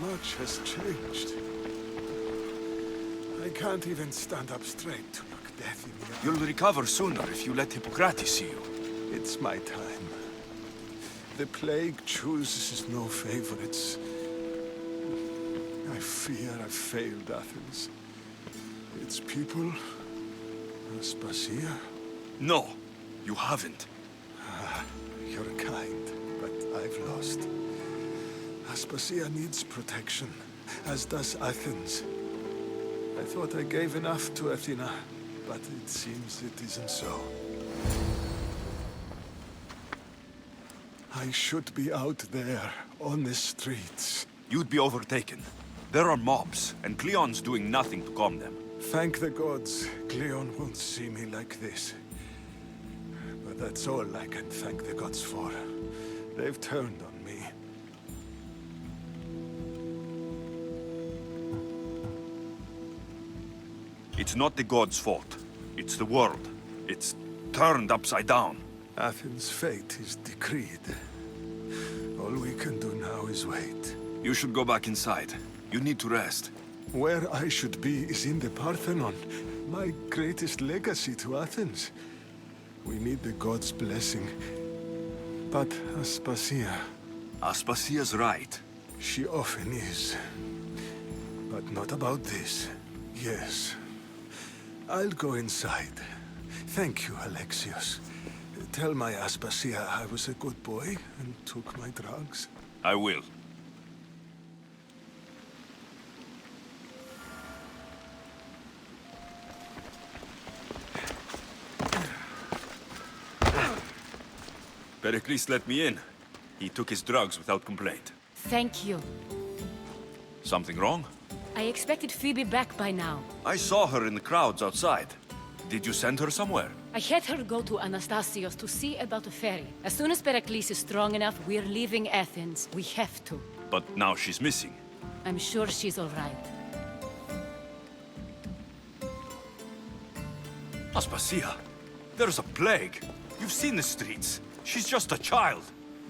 Much has changed. I can't even stand up straight to look death in the eye. You'll recover sooner if you let Hippocrates see you. It's my time. The plague chooses no favorites. I fear I've failed Athens. Its people, Aspasia. No, you haven't. You're kind, but I've lost. Aspasia needs protection, as does Athens. I thought I gave enough to Athena, but it seems it isn't so. I should be out there, on the streets. You'd be overtaken. There are mobs, and Cleon's doing nothing to calm them. Thank the gods, Cleon won't see me like this. But that's all I can thank the gods for. They've turned on me. It's not the gods' fault. It's the world. It's turned upside down. Athens' fate is decreed. All we can do now is wait. You should go back inside. You need to rest. Where I should be is in the Parthenon, my greatest legacy to Athens. We need the gods' blessing. But Aspasia... Aspasia's right. She often is. But not about this. Yes. I'll go inside. Thank you, Alexios. Tell my Aspasia I was a good boy and took my drugs. I will. Pericles let me in. He took his drugs without complaint. Thank you. Something wrong? I expected Phoebe back by now. I saw her in the crowds outside. Did you send her somewhere? I had her go to Anastasios to see about a ferry. As soon as Pericles is strong enough, we're leaving Athens. We have to. But now she's missing. I'm sure she's all right. Aspasia, there's a plague. You've seen the streets. She's just a child.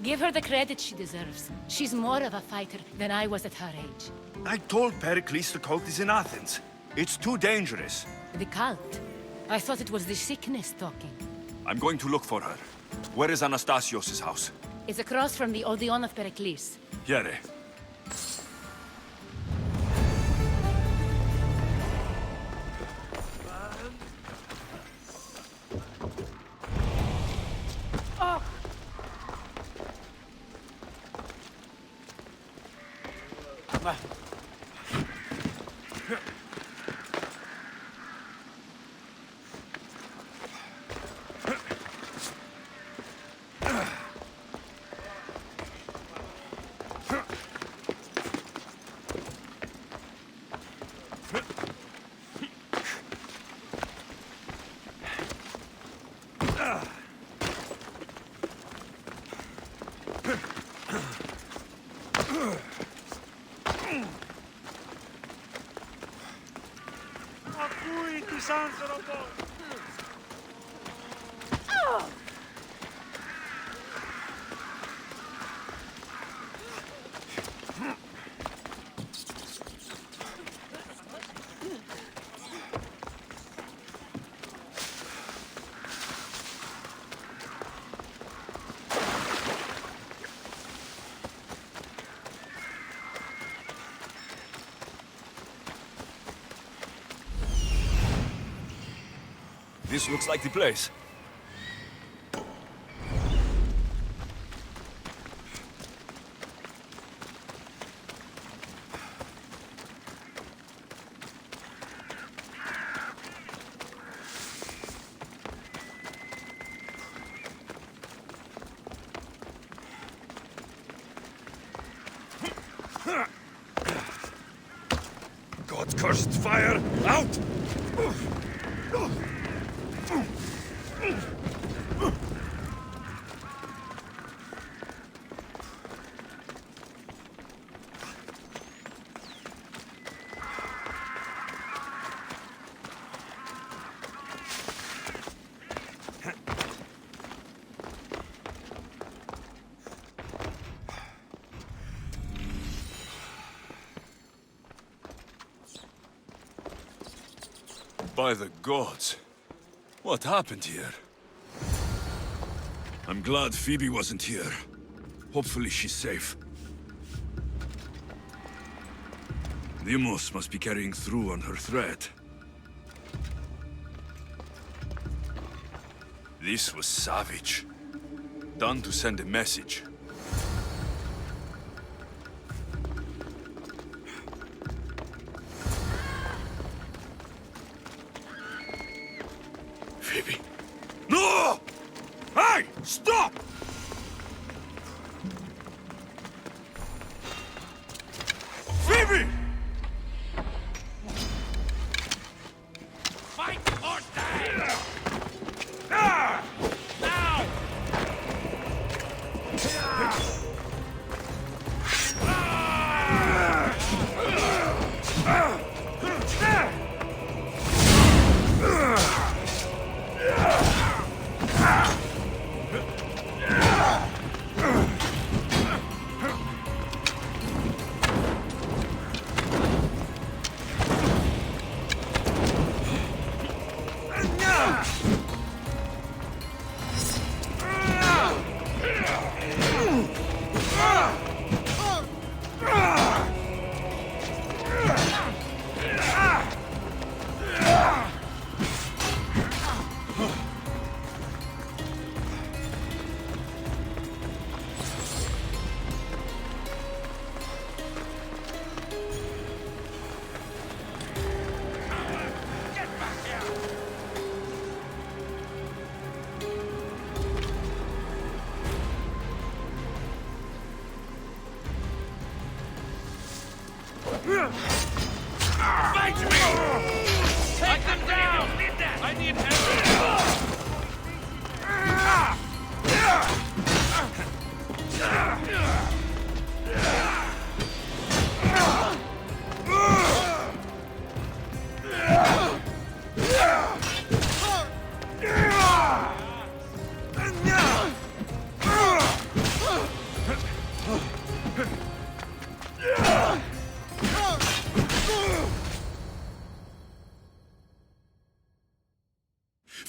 Give her the credit she deserves. She's more of a fighter than I was at her age. I told Pericles the cult is in Athens. It's too dangerous. The cult? I thought it was the sickness talking. I'm going to look for her. Where is Anastasios' house? It's across from the Odeon of Pericles. Here. This looks like the place. God's cursed fire, out! By the gods. What happened here? I'm glad Phoebe wasn't here. Hopefully she's safe. Deimos must be carrying through on her threat. This was savage. Done to send a message. Phoebe. No! Hey! Stop! Phoebe! Fight or die! Now! Fight me! Take them down! I need help!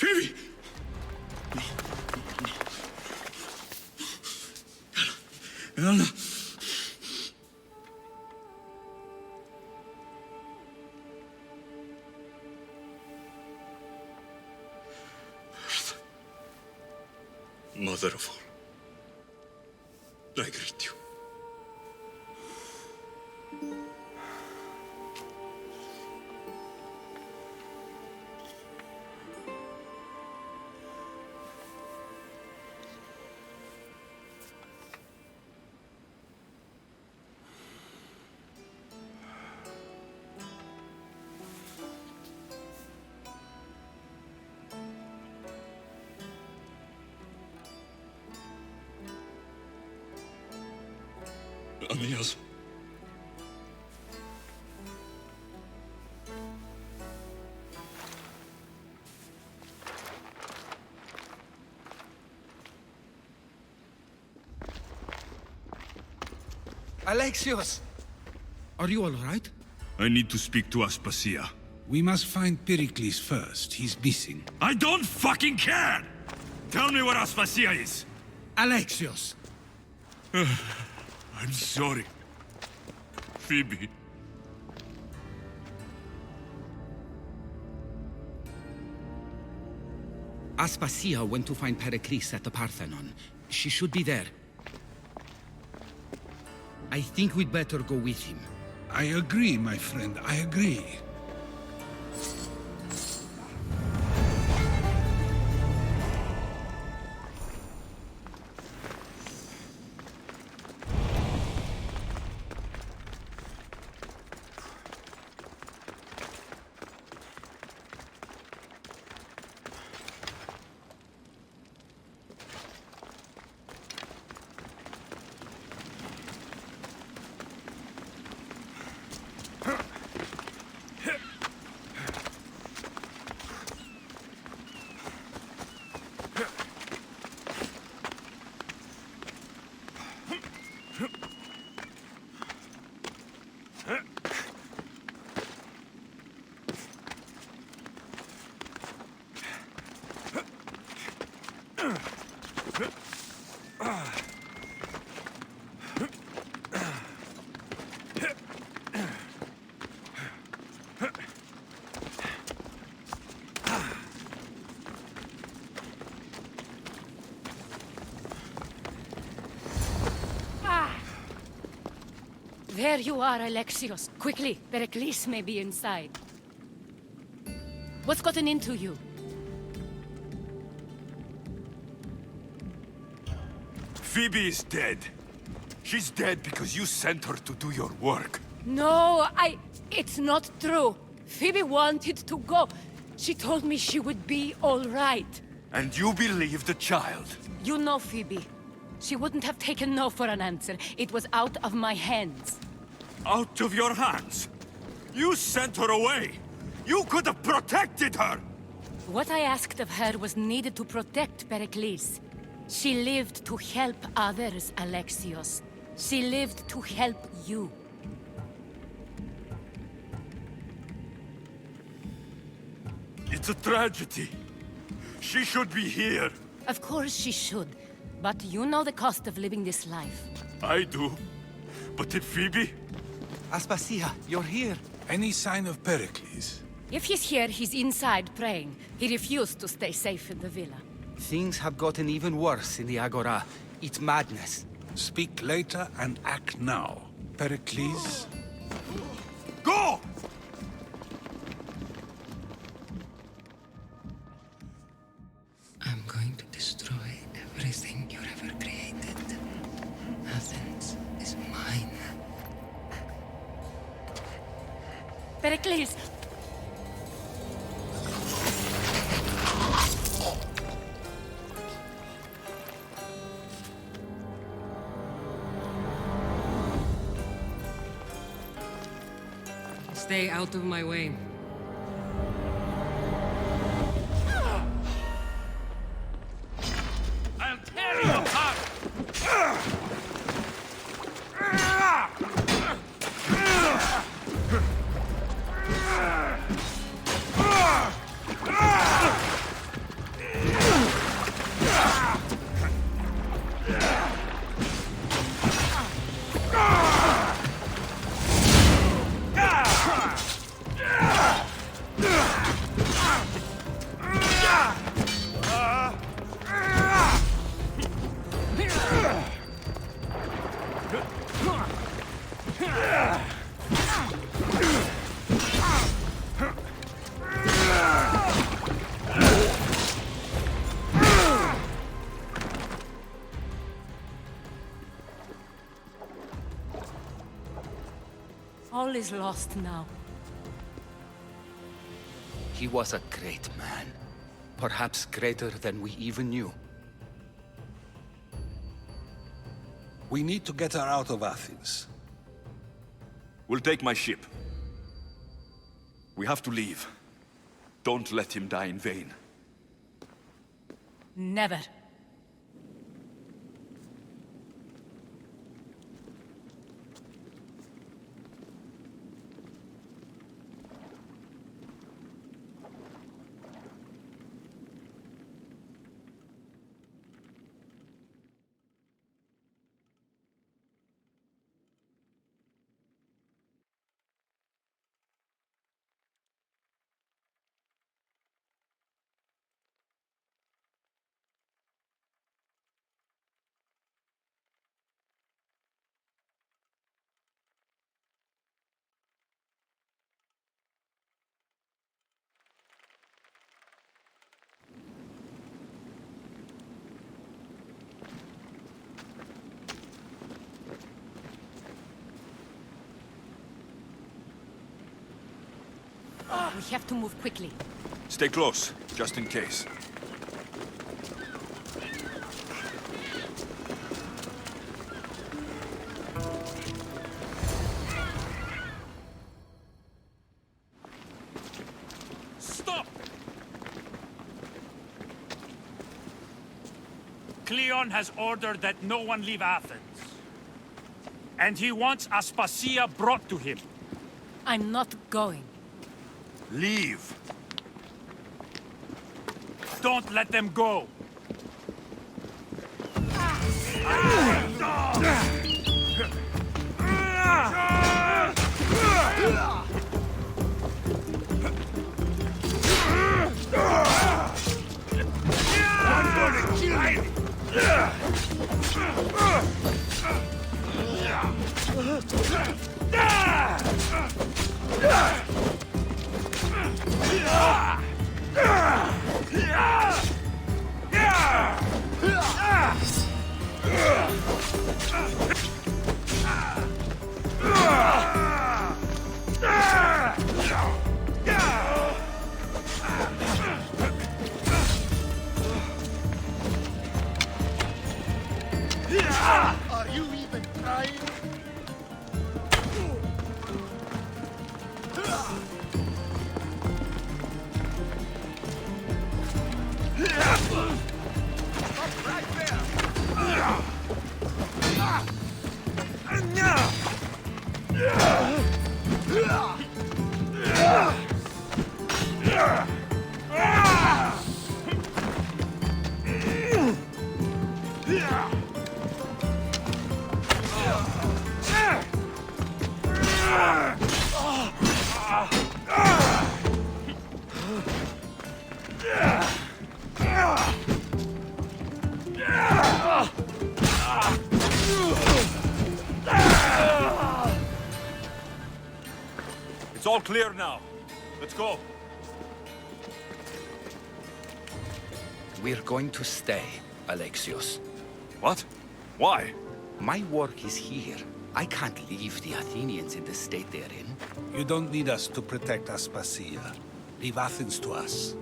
Phoebe! Elena! Mother of all, I greet you. Amigas. Alexios! Are you all right? I need to speak to Aspasia. We must find Pericles first. He's missing. I don't fucking care! Tell me where Aspasia is! Alexios! I'm sorry. Phoebe. Aspasia went to find Pericles at the Parthenon. She should be there. I think we'd better go with him. I agree, my friend. I agree. There you are, Alexios. Quickly, Pericles may be inside. What's gotten into you? Phoebe is dead. She's dead because you sent her to do your work. No, it's not true. Phoebe wanted to go. She told me she would be all right. And you believe the child? You know Phoebe. She wouldn't have taken no for an answer. It was out of my hands. Out of your hands? You sent her away! You could have protected her! What I asked of her was needed to protect Pericles. She lived to help others, Alexios. She lived to help you. It's a tragedy. She should be here. Of course she should. But you know the cost of living this life. I do. But did Phoebe? Aspasia, you're here. Any sign of Pericles? If he's here, he's inside praying. He refused to stay safe in the villa. Things have gotten even worse in the Agora. It's madness. Speak later and act now. Pericles? Go! I'm going to destroy everything you ever created. Athens is mine. Pericles! Stay out of my way. I'll tear you apart! All is lost now. He was a great man. Perhaps greater than we even knew. We need to get her out of Athens. We'll take my ship. We have to leave. Don't let him die in vain. Never. We have to move quickly. Stay close, just in case. Stop! Cleon has ordered that no one leave Athens. And he wants Aspasia brought to him. I'm not going. Leave! Don't let them go! It's all clear now. Let's go. We're going to stay, Alexios. What? Why? My work is here. I can't leave the Athenians in the state they're in. You don't need us to protect Aspasia. Leave Athens to us.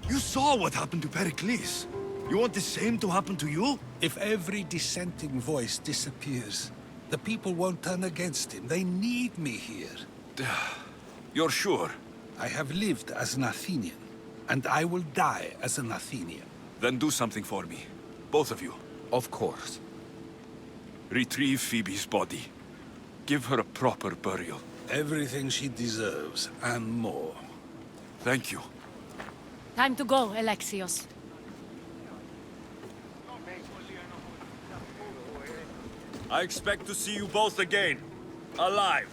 You saw what happened to Pericles. You want the same to happen to you? If every dissenting voice disappears, the people won't turn against him. They need me here. You're sure? I have lived as an Athenian, and I will die as an Athenian. Then do something for me. Both of you. Of course. Retrieve Phoebe's body. Give her a proper burial. Everything she deserves, and more. Thank you. Time to go, Alexios. I expect to see you both again. Alive.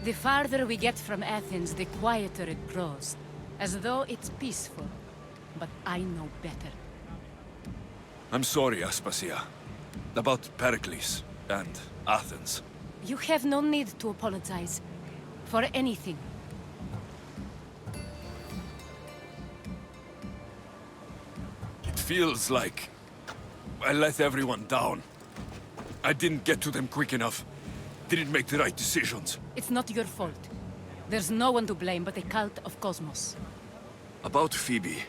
The farther we get from Athens, the quieter it grows. As though it's peaceful. But I know better. I'm sorry, Aspasia. About Pericles and Athens. You have no need to apologize. For anything. It feels like I let everyone down. I didn't get to them quick enough. Didn't make the right decisions. It's not your fault. There's no one to blame but the cult of Cosmos. About Phoebe.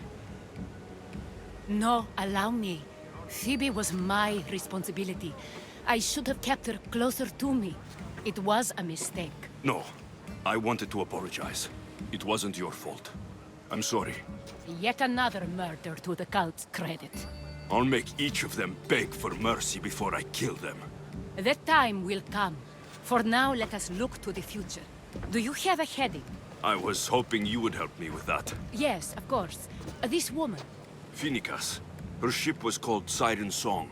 No, allow me. Phoebe was my responsibility. I should have kept her closer to me. It was a mistake. No. I wanted to apologize. It wasn't your fault. I'm sorry. Yet another murder to the cult's credit. I'll make each of them beg for mercy before I kill them. That time will come. For now, let us look to the future. Do you have a heading? I was hoping you would help me with that. Yes, of course. This woman. Phoenicas. Her ship was called Siren Song.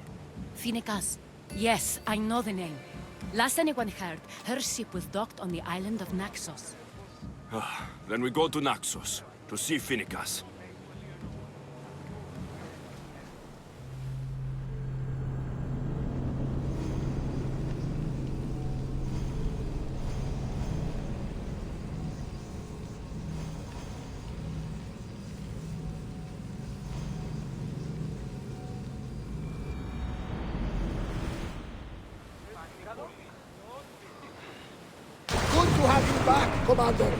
Phoenicas. Yes, I know the name. Last anyone heard, her ship was docked on the island of Naxos. Then we go to Naxos to see Phoenicas. Good to have you back, Commander.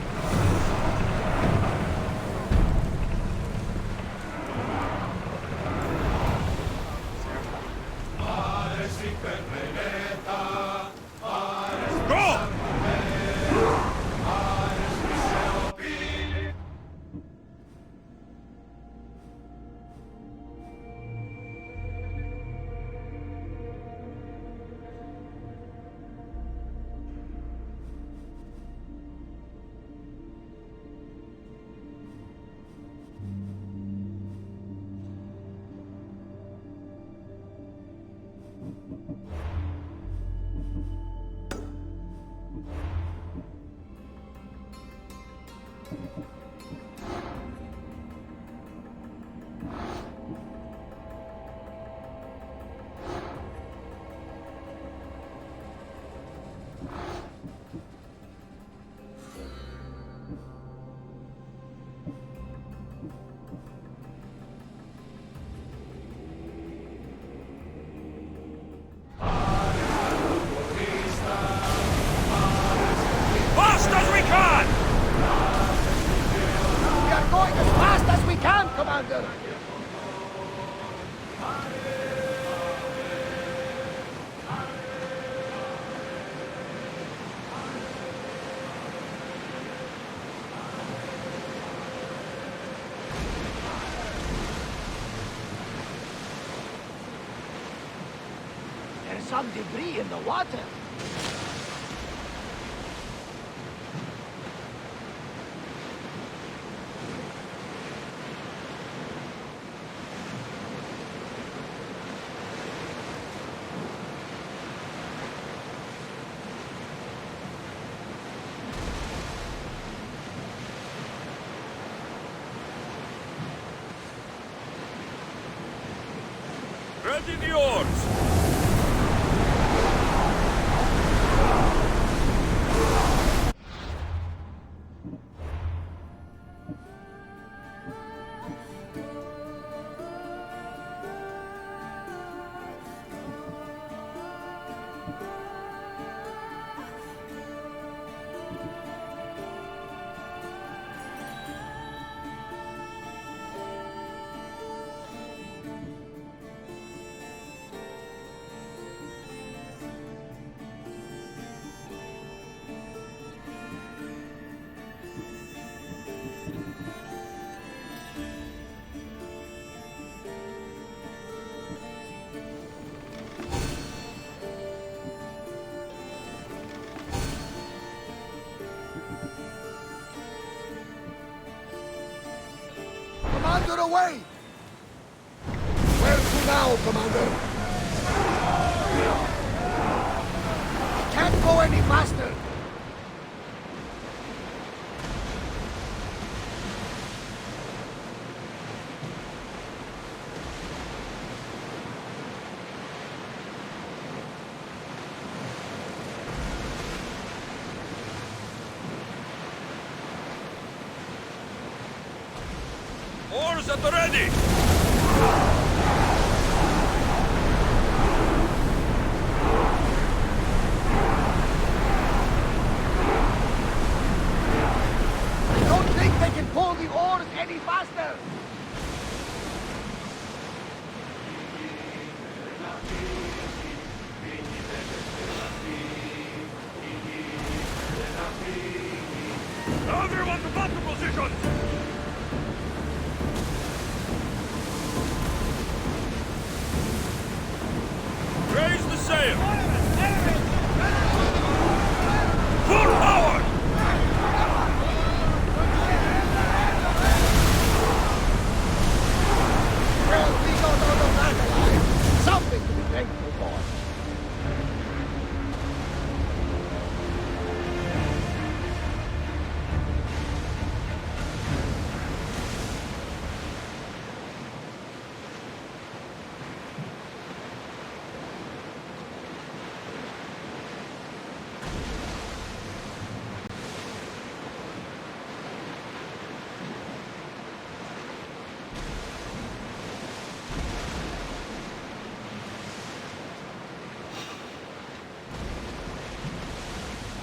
Commander! There's some debris in the water. Ready the oars! Commander, away! Where to now, Commander? Can't go any faster! Oars at the ready! I don't think they can pull the oars any faster! Everyone to battle position! Raise the sail! Full power! Well, we got out of that alive. Something to be thankful for.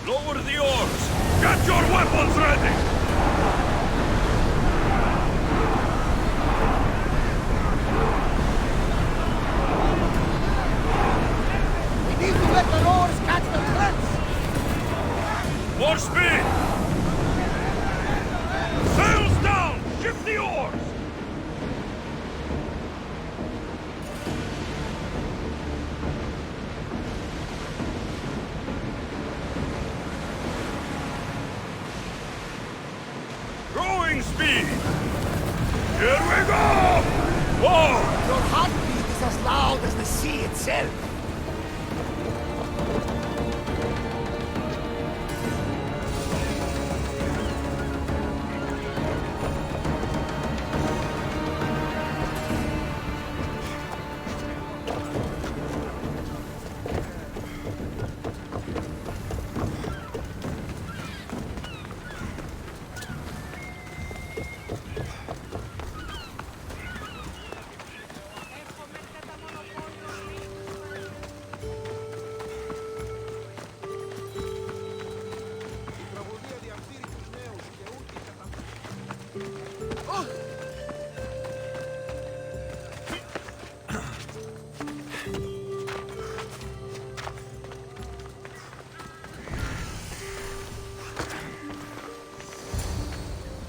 Lower the oars! Get your weapons ready! We need to let the oars catch the threats! More speed! Sails down! Shift the oars! Rowing speed! Here we go! Whoa! Your heartbeat is as loud as the sea itself.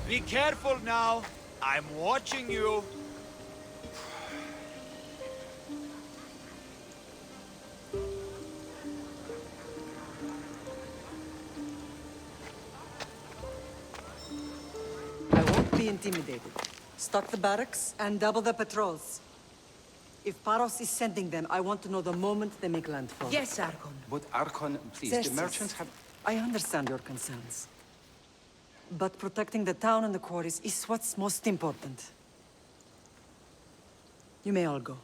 Be careful now. I'm watching you. I won't be intimidated. Stock the barracks and double the patrols. If Paros is sending them, I want to know the moment they make landfall. Yes, Archon. But Archon, please, Yes, the merchants have... I understand your concerns. But protecting the town and the quarries is what's most important. You may all go.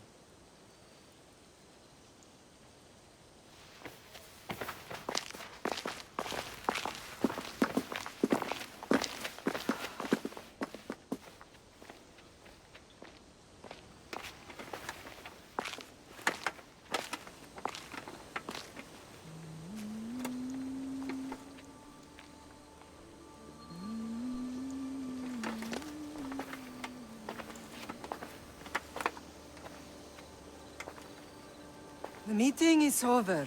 The meeting is over.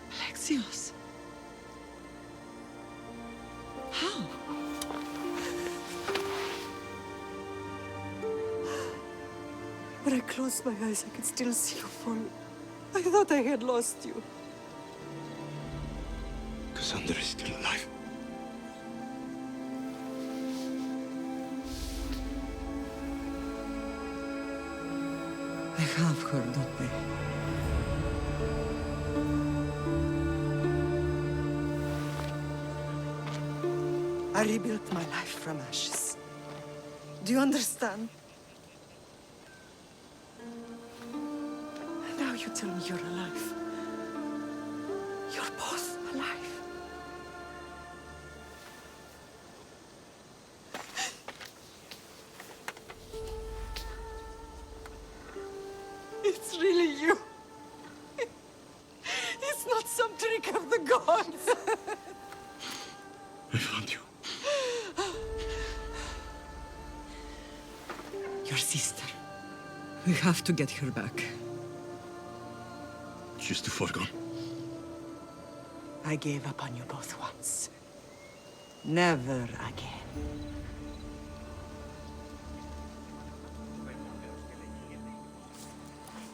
Alexios. How? When I closed my eyes, I could still see you fall. I thought I had lost you. Cassandra is still alive. They have her, don't they? I rebuilt my life from ashes. Do you understand? Now you tell me you're alive. You're both alive. It's really you. It's not some trick of the gods. I found you. Your sister. We have to get her back. She's too far gone. I gave up on you both once. Never again.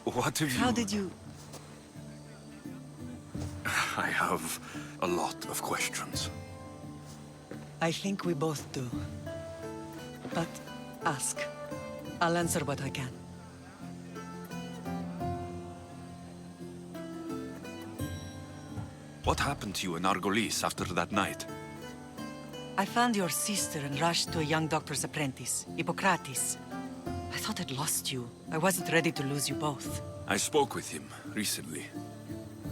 What have you... How did you... I have a lot of questions. I think we both do. But ask. I'll answer what I can. What happened to you in Argolis after that night? I found your sister and rushed to a young doctor's apprentice, Hippocrates. I thought I'd lost you. I wasn't ready to lose you both. I spoke with him recently.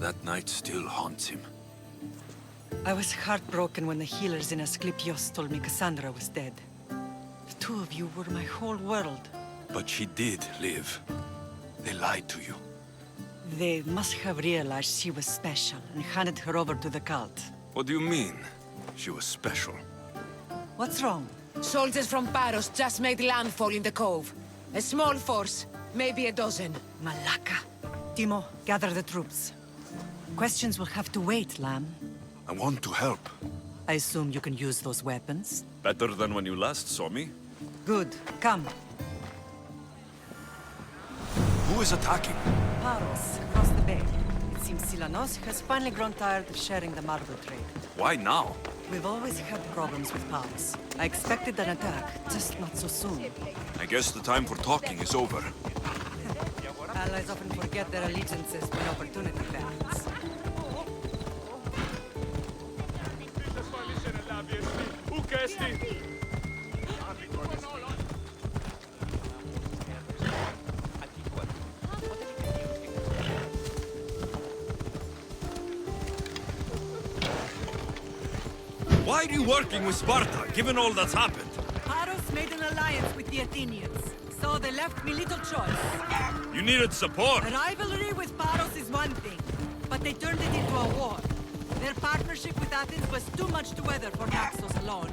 That night still haunts him. I was heartbroken when the healers in Asclepios told me Cassandra was dead. The two of you were my whole world. But she did live. They lied to you. They must have realized she was special and handed her over to the cult. What do you mean? She was special. What's wrong? Soldiers from Paros just made landfall in the cove. A small force, maybe a dozen. Malaka. Timo, gather the troops. Questions will have to wait, Lamb. I want to help. I assume you can use those weapons? Better than when you last saw me. Good. Come. Who is attacking? Paros, across the bay. It seems Silanos has finally grown tired of sharing the marble trade. Why now? We've always had problems with Paros. I expected an attack, just not so soon. I guess the time for talking is over. Allies often forget their allegiances when opportunity bends. Why are you working with Sparta, given all that's happened? Paros made an alliance with the Athenians, so they left me little choice. You needed support. A rivalry with Paros is one thing, but they turned it into a war. Their partnership with Athens was too much to weather for Naxos alone.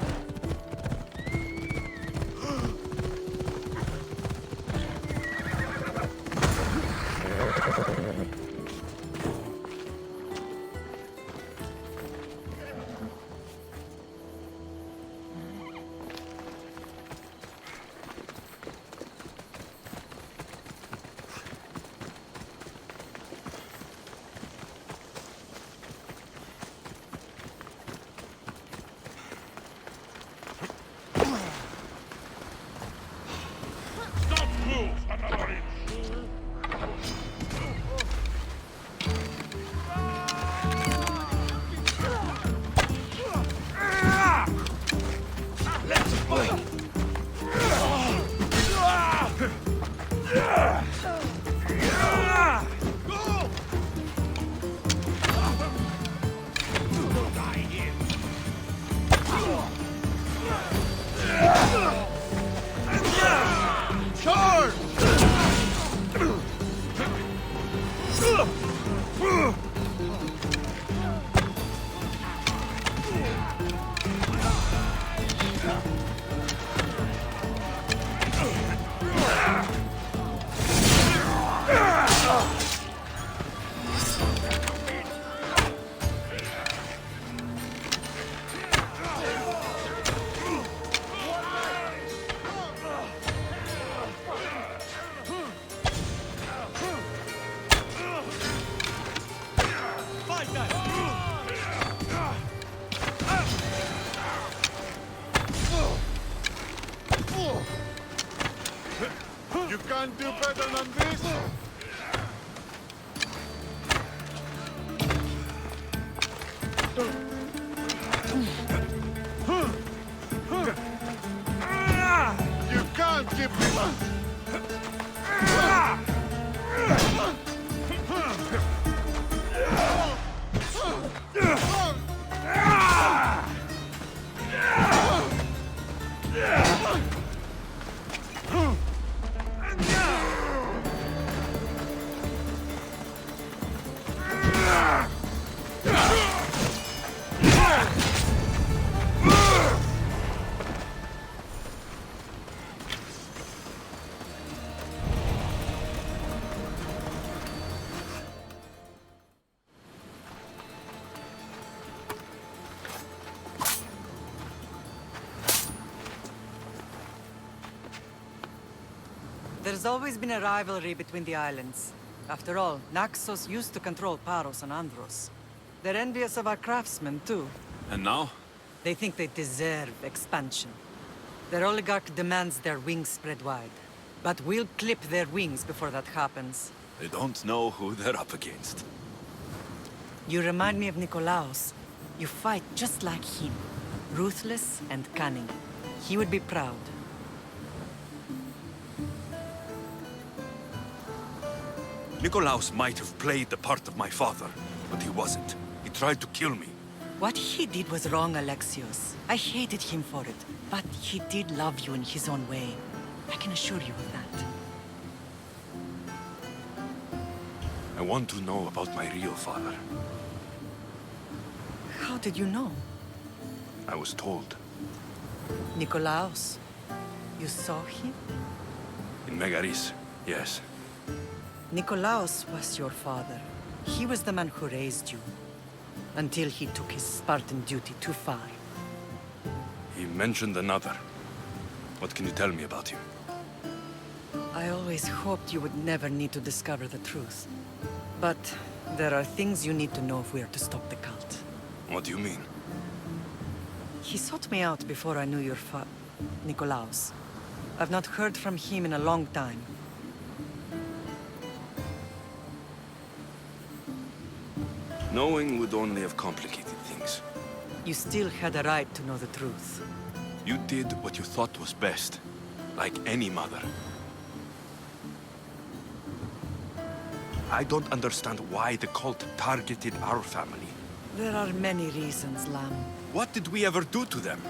You can't do better than this? You can't keep me up! There's always been a rivalry between the islands. After all, Naxos used to control Paros and Andros. They're envious of our craftsmen, too. And now? They think they deserve expansion. Their oligarch demands their wings spread wide. But we'll clip their wings before that happens. They don't know who they're up against. You remind me of Nikolaos. You fight just like him. Ruthless and cunning. He would be proud. Nikolaos might have played the part of my father, but he wasn't. He tried to kill me. What he did was wrong, Alexios. I hated him for it, but he did love you in his own way. I can assure you of that. I want to know about my real father. How did you know? I was told. Nikolaos. You saw him? In Megaris, yes. Nikolaos was your father. He was the man who raised you. Until he took his Spartan duty too far. He mentioned another. What can you tell me about him? I always hoped you would never need to discover the truth. But there are things you need to know if we are to stop the cult. What do you mean? He sought me out before I knew your Nikolaos. I've not heard from him in a long time. Knowing would only have complicated things. You still had a right to know the truth. You did what you thought was best, like any mother. I don't understand why the cult targeted our family. There are many reasons, Lam. What did we ever do to them?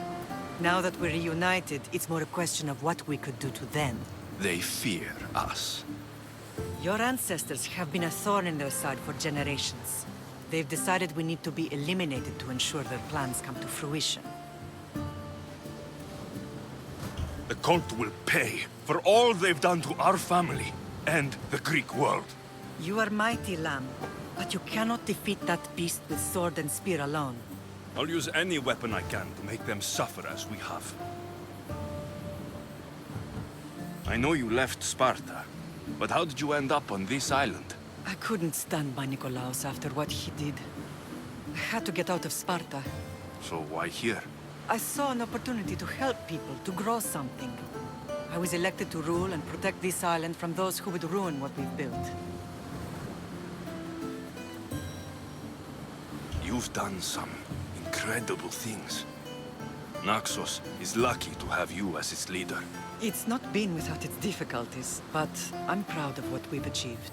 Now that we're reunited, it's more a question of what we could do to them. They fear us. Your ancestors have been a thorn in their side for generations. They've decided we need to be eliminated to ensure their plans come to fruition. The cult will pay for all they've done to our family and the Greek world. You are mighty, Lam, but you cannot defeat that beast with sword and spear alone. I'll use any weapon I can to make them suffer as we have. I know you left Sparta, but how did you end up on this island? I couldn't stand by Nikolaos after what he did. I had to get out of Sparta. So why here? I saw an opportunity to help people, to grow something. I was elected to rule and protect this island from those who would ruin what we've built. You've done some incredible things. Naxos is lucky to have you as its leader. It's not been without its difficulties, but I'm proud of what we've achieved.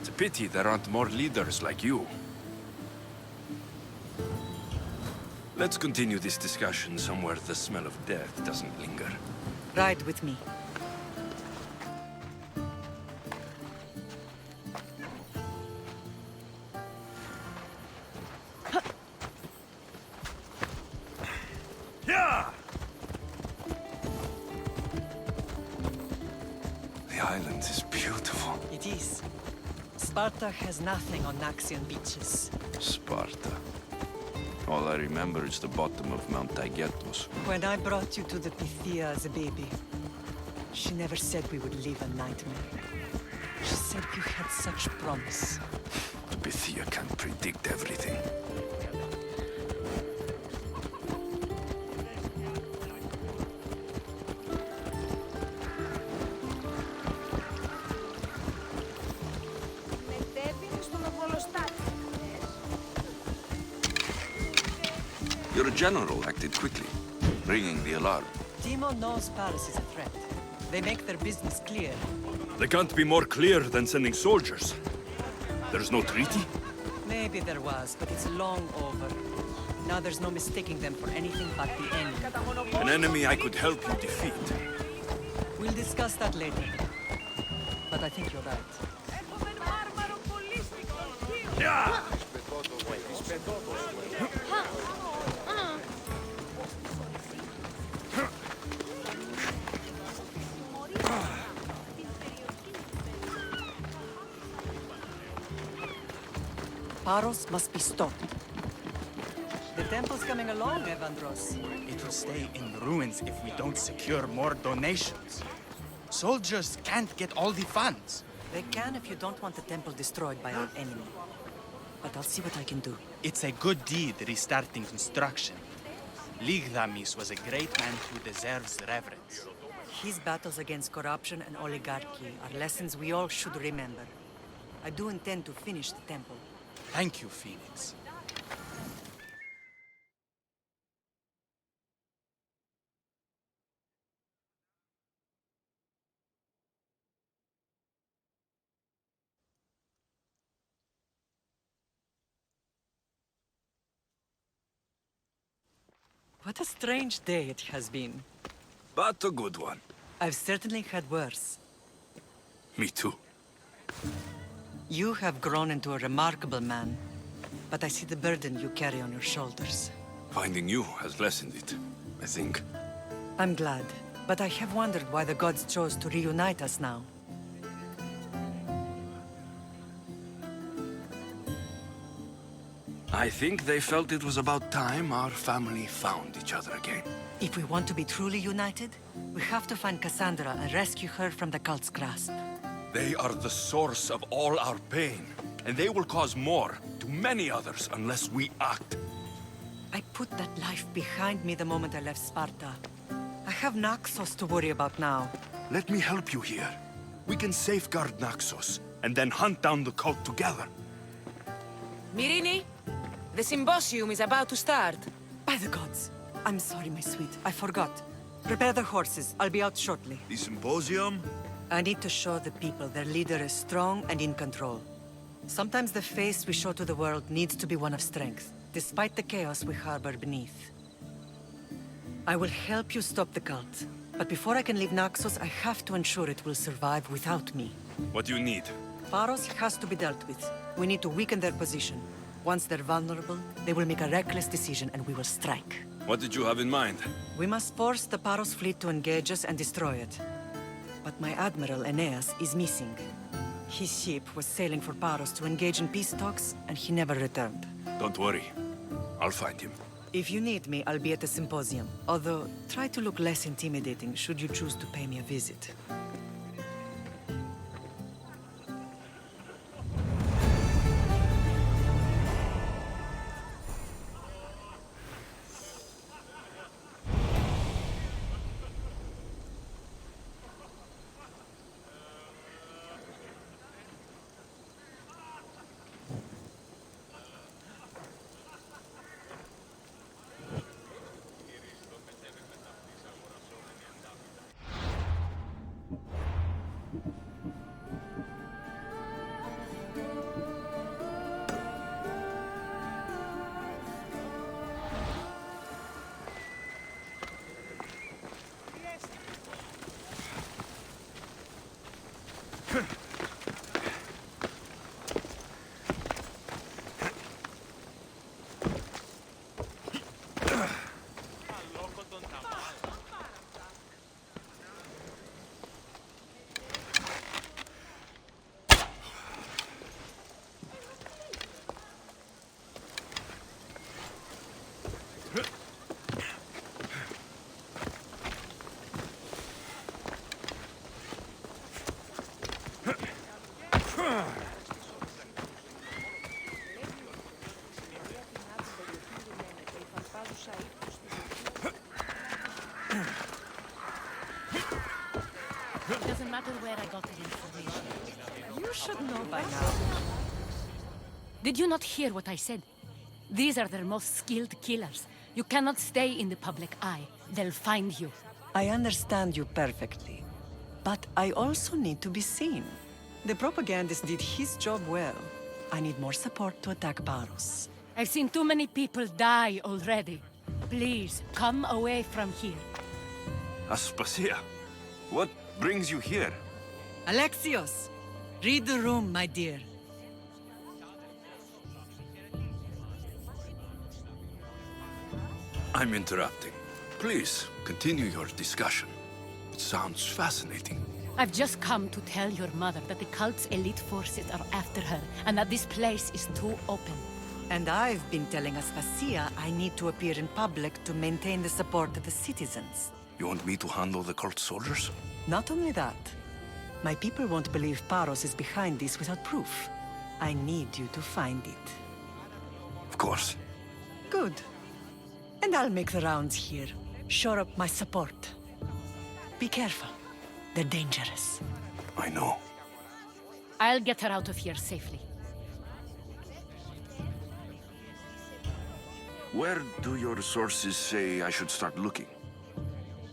It's a pity there aren't more leaders like you. Let's continue this discussion somewhere the smell of death doesn't linger. Ride with me. Yeah! The island is beautiful. It is. Sparta has nothing on Naxian beaches. Sparta. All I remember is the bottom of Mount Taygetos. When I brought you to the Pythia as a baby, she never said we would live a nightmare. She said you had such promise. The Pythia can't predict everything. general acted quickly, ringing the alarm. Timo knows Paris is a threat. They make their business clear. They can't be more clear than sending soldiers. There's no treaty? Maybe there was, but it's long over. Now there's no mistaking them for anything but the enemy. An enemy I could help you defeat. We'll discuss that later. But I think you're right. Yeah! Paros must be stopped. The temple's coming along, Evandros. It will stay in ruins if we don't secure more donations. Soldiers can't get all the funds. They can if you don't want the temple destroyed by our enemy. But I'll see what I can do. It's a good deed restarting construction. Ligdamis was a great man who deserves reverence. His battles against corruption and oligarchy are lessons we all should remember. I do intend to finish the temple. Thank you, Phoenix. What a strange day it has been. But a good one. I've certainly had worse. Me too. You have grown into a remarkable man, but I see the burden you carry on your shoulders. Finding you has lessened it, I think. I'm glad, but I have wondered why the gods chose to reunite us now. I think they felt it was about time our family found each other again. If we want to be truly united, we have to find Cassandra and rescue her from the cult's grasp. They are the source of all our pain, and they will cause more to many others unless we act. I put that life behind me the moment I left Sparta. I have Naxos to worry about now. Let me help you here. We can safeguard Naxos, and then hunt down the cult together. Myrrine, the symposium is about to start. By the gods. I'm sorry, my sweet. I forgot. Prepare the horses. I'll be out shortly. The symposium? I need to show the people their leader is strong and in control. Sometimes the face we show to the world needs to be one of strength, despite the chaos we harbor beneath. I will help you stop the cult, but before I can leave Naxos, I have to ensure it will survive without me. What do you need? Paros has to be dealt with. We need to weaken their position. Once they're vulnerable, they will make a reckless decision and we will strike. What did you have in mind? We must force the Paros fleet to engage us and destroy it. But my admiral, Aeneas, is missing. His ship was sailing for Paros to engage in peace talks, and he never returned. Don't worry. I'll find him. If you need me, I'll be at the symposium. Although, try to look less intimidating should you choose to pay me a visit. Doesn't matter where I got the information. You should know by now. Did you not hear what I said? These are their most skilled killers. You cannot stay in the public eye. They'll find you. I understand you perfectly. But I also need to be seen. The propagandist did his job well. I need more support to attack Baros. I've seen too many people die already. Please, come away from here. Aspasia, what brings you here? Alexios! Read the room, my dear. I'm interrupting. Please, continue your discussion. It sounds fascinating. I've just come to tell your mother that the cult's elite forces are after her, and that this place is too open. And I've been telling Aspasia I need to appear in public to maintain the support of the citizens. You want me to handle the cult soldiers? Not only that. My people won't believe Paros is behind this without proof. I need you to find it. Of course. Good. And I'll make the rounds here. Shore up my support. Be careful. They're dangerous. I know. I'll get her out of here safely. Where do your sources say I should start looking?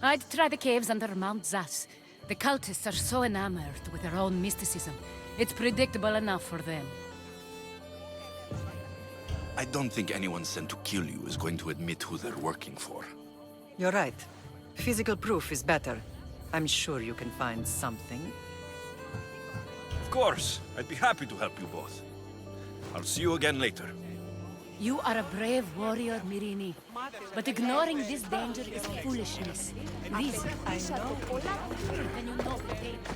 I'd try the caves under Mount Zas. The cultists are so enamored with their own mysticism. It's predictable enough for them. I don't think anyone sent to kill you is going to admit who they're working for. You're right. Physical proof is better. I'm sure you can find something. Of course. I'd be happy to help you both. I'll see you again later. You are a brave warrior, Mirini. But ignoring this danger is foolishness. Reason. I know. Then you know the danger.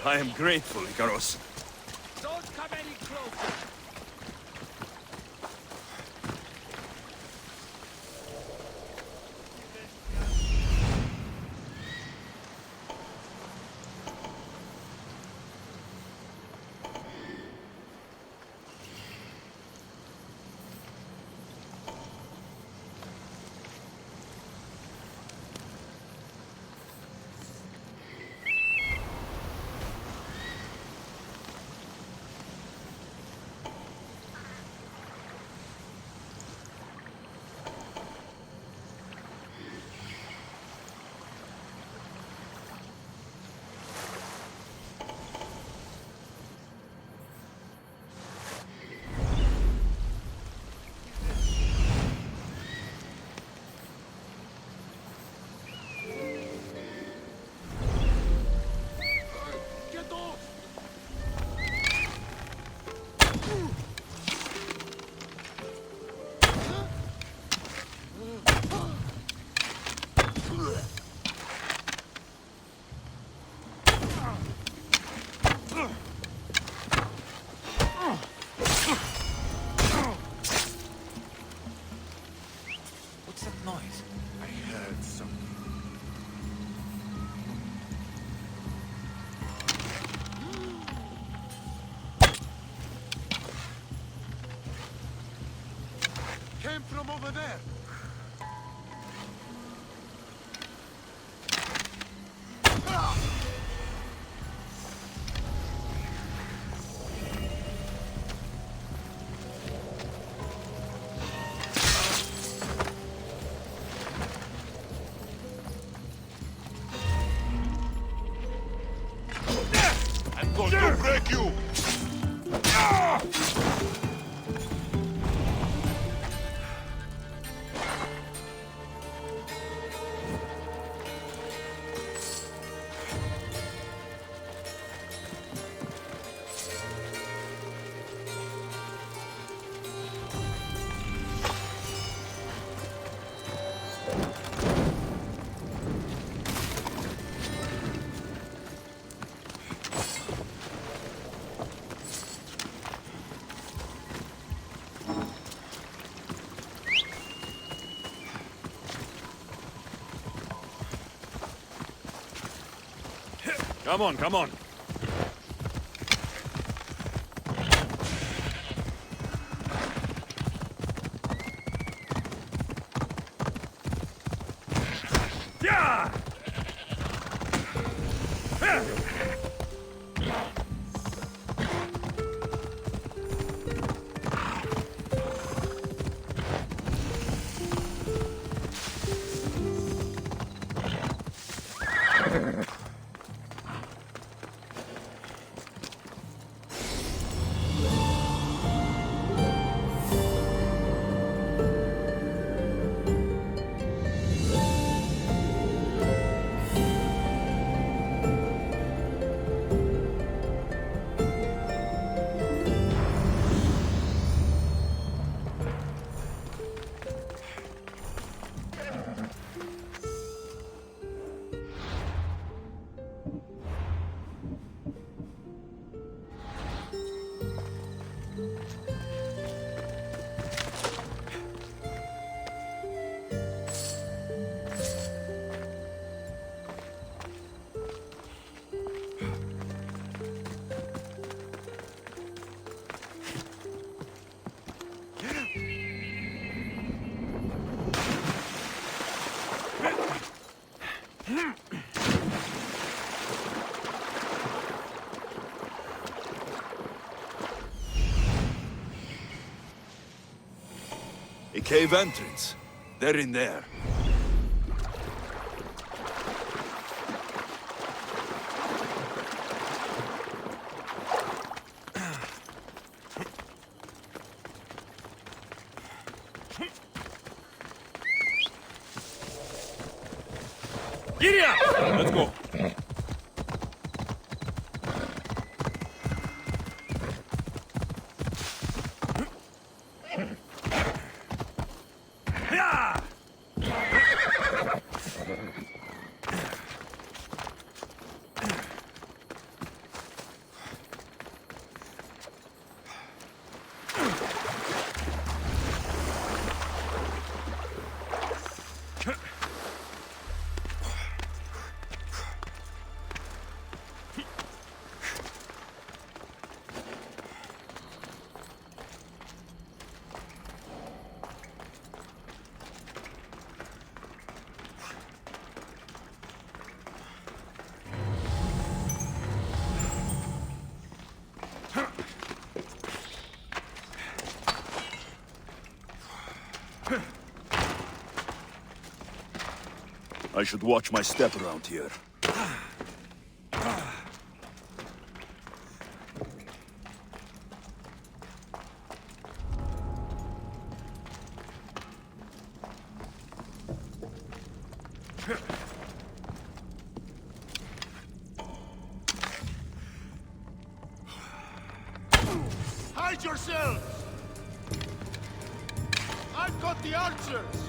I am grateful, Ikaros. Don't come any closer. noise? I heard something. Came from over there. I'm going to break you! Come on, come on. Yeah! A cave entrance. They're in there. Giddy up! Let's go. I should watch my step around here. Hide yourselves! I've got the archers!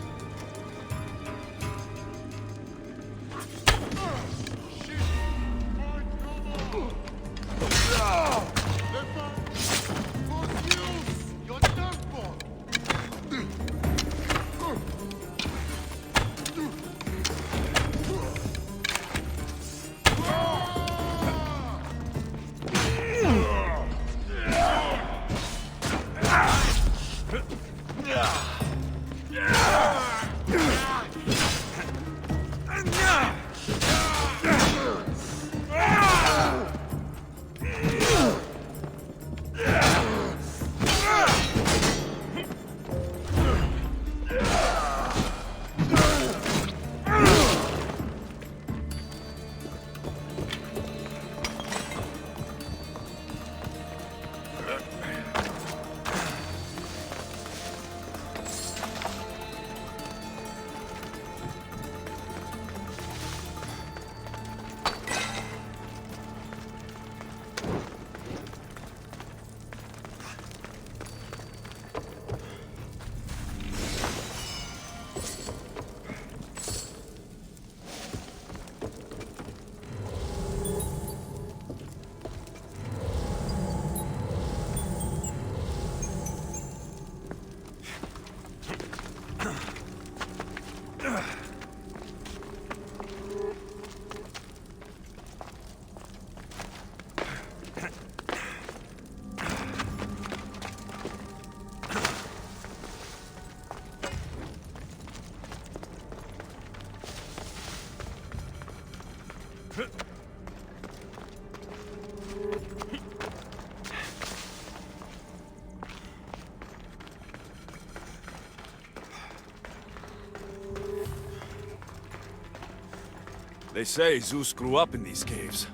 They say Zeus grew up in these caves.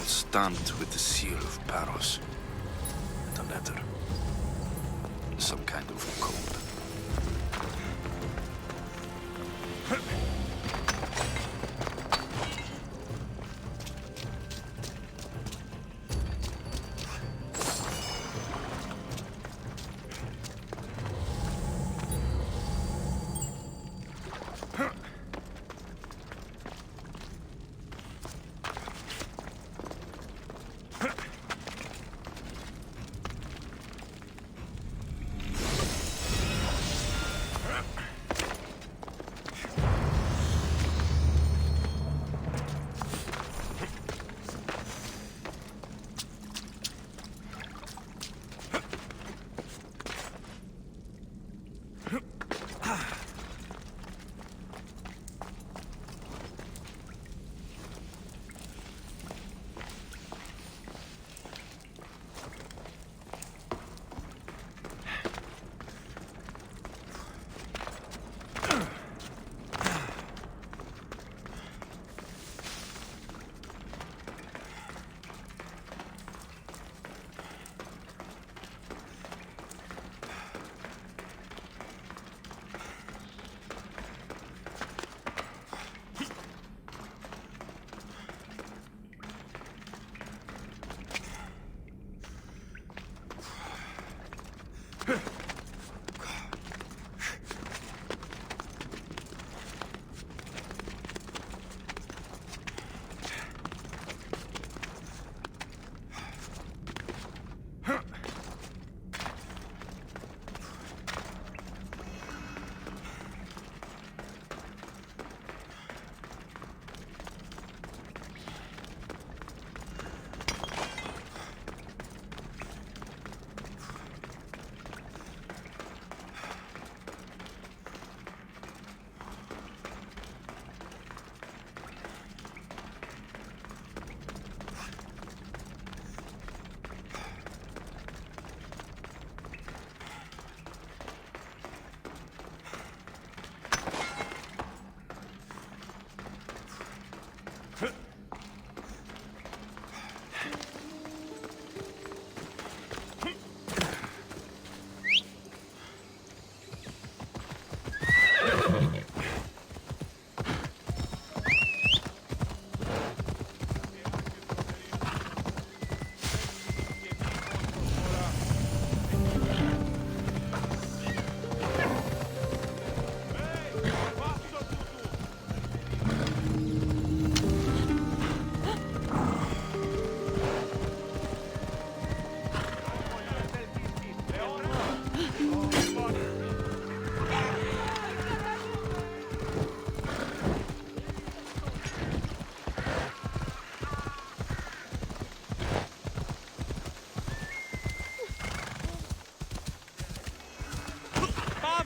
Stamped with the seal of Paros. The letter. Some kind of code.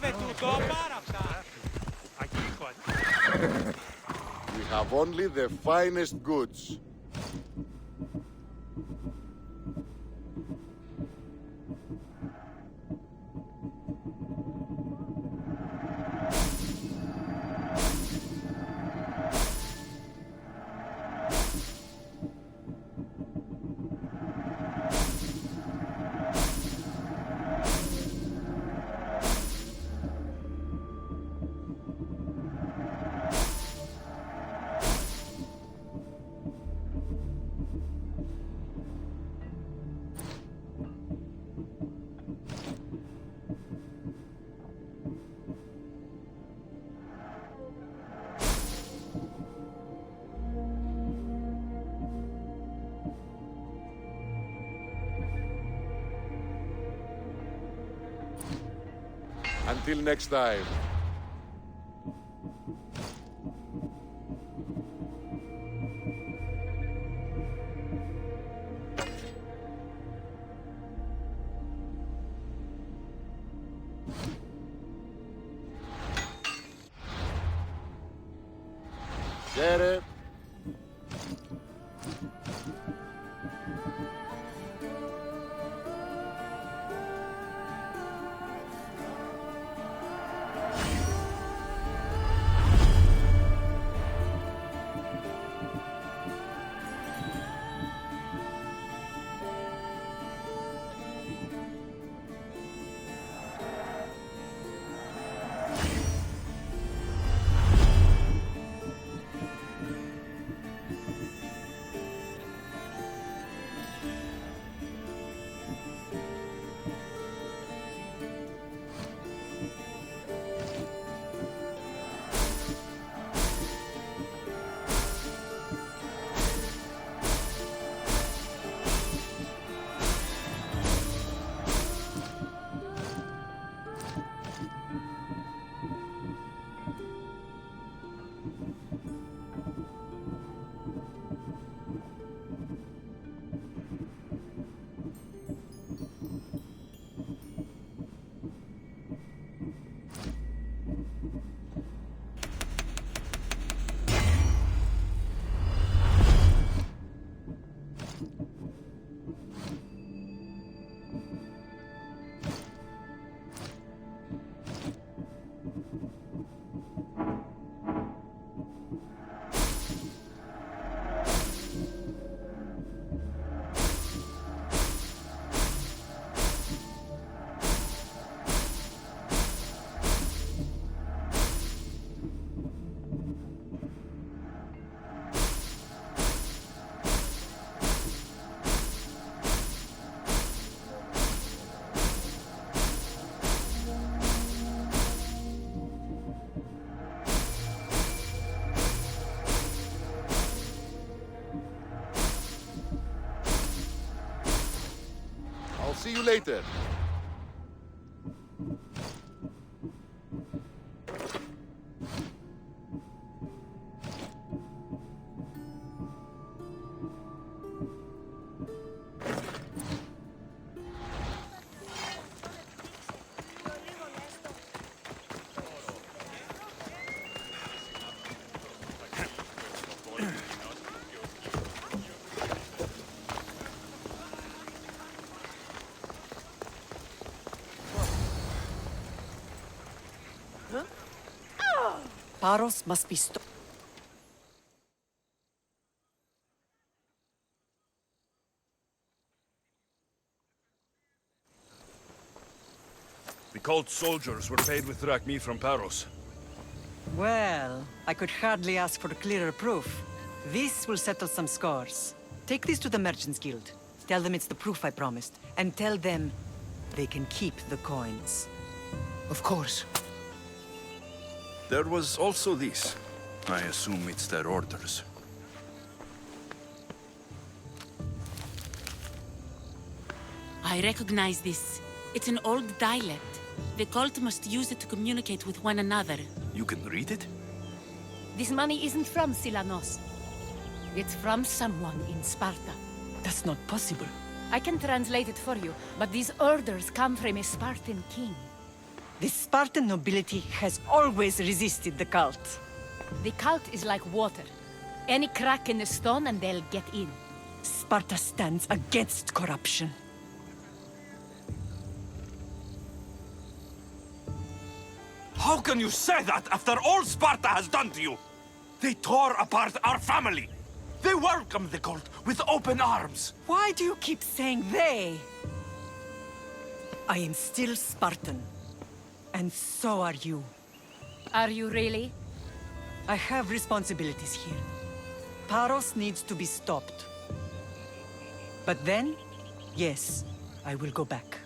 We have only the finest goods. Until next time. Get it? See you later. Paros must be stopped. The cult soldiers were paid with drachmi from Paros. Well, I could hardly ask for clearer proof. This will settle some scores. Take this to the Merchants Guild. Tell them it's the proof I promised. And tell them they can keep the coins. Of course. There was also this. I assume it's their orders. I recognize this. It's an old dialect. The cult must use it to communicate with one another. You can read it? This money isn't from Silanos. It's from someone in Sparta. That's not possible. I can translate it for you, but these orders come from a Spartan king. The Spartan nobility has always resisted the cult. The cult is like water. Any crack in the stone and they'll get in. Sparta stands against corruption. How can you say that after all Sparta has done to you? They tore apart our family. They welcomed the cult with open arms. Why do you keep saying they? I am still Spartan. And so are you. Are you really? I have responsibilities here. Paros needs to be stopped. But then, yes, I will go back.